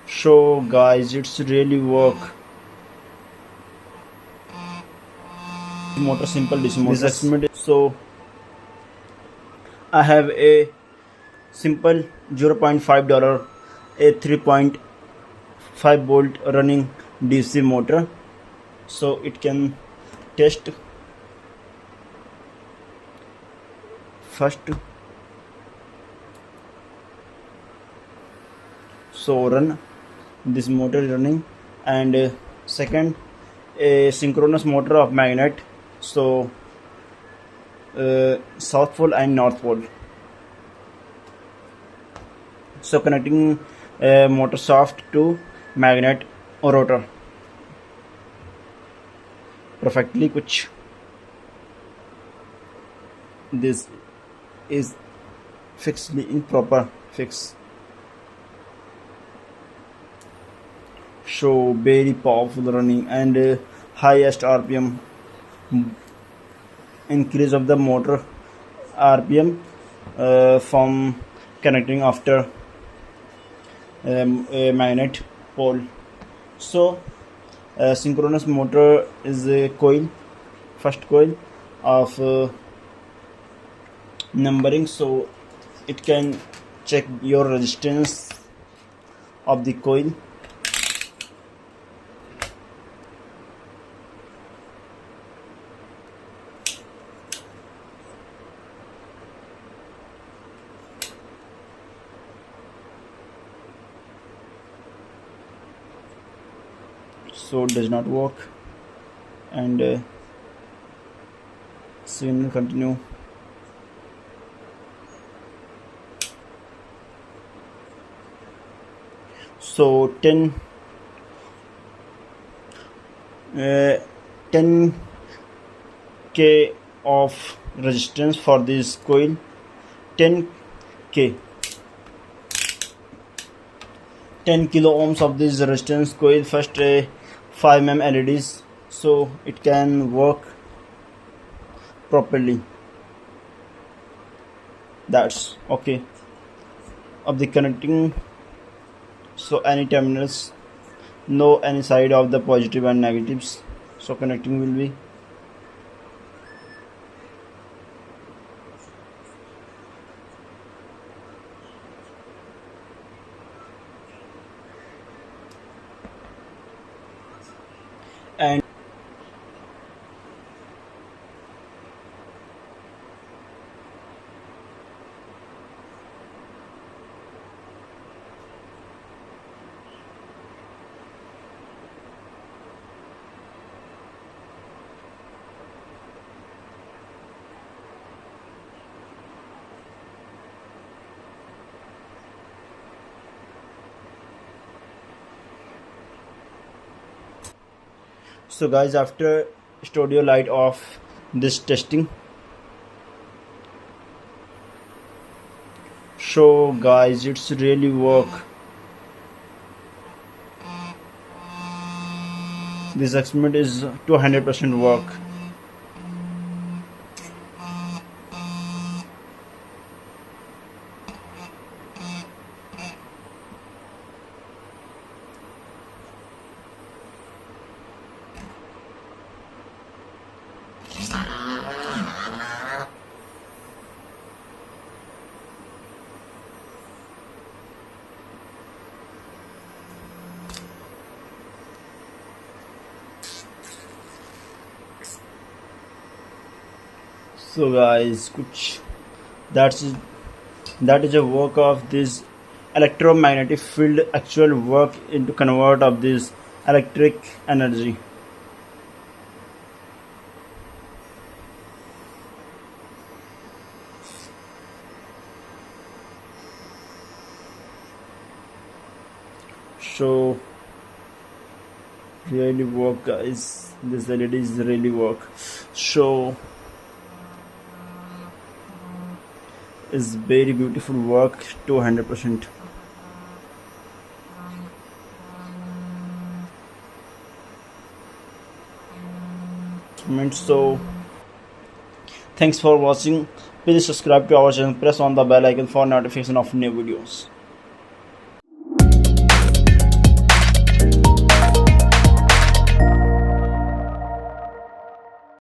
So guys, it's really work. Motor, simple DC motor. This experiment. So I have a simple $0.5 a 3.5 volt running DC motor, so it can test first. So run, this motor is running, and second, a synchronous motor of magnet, so south pole and north pole. So connecting motor shaft to magnet or rotor perfectly, which this is fixedly in proper fix. So very powerful running and highest RPM, increase of the motor RPM from connecting after a magnet pole. So synchronous motor is a coil, first coil of numbering, so it can check your resistance of the coil. So it does not work, and signal continue. So 10 k of resistance for this coil, 10k, 10 kilo ohms of this resistance coil. First 5 mm LEDs, so it can work properly. That's okay. Of the connecting, so any terminals, no any side of the positive and negatives, so connecting will be. And so guys, after studio light off this testing, so guys, it's really work. This experiment is 200% work. So guys, that's that is a work of this electromagnetic field, actual work into convert of this electric energy. So really work guys, this LED is really work. So is very beautiful work, 200%. So thanks for watching. Please subscribe to our channel, press on the bell icon for notification of new videos.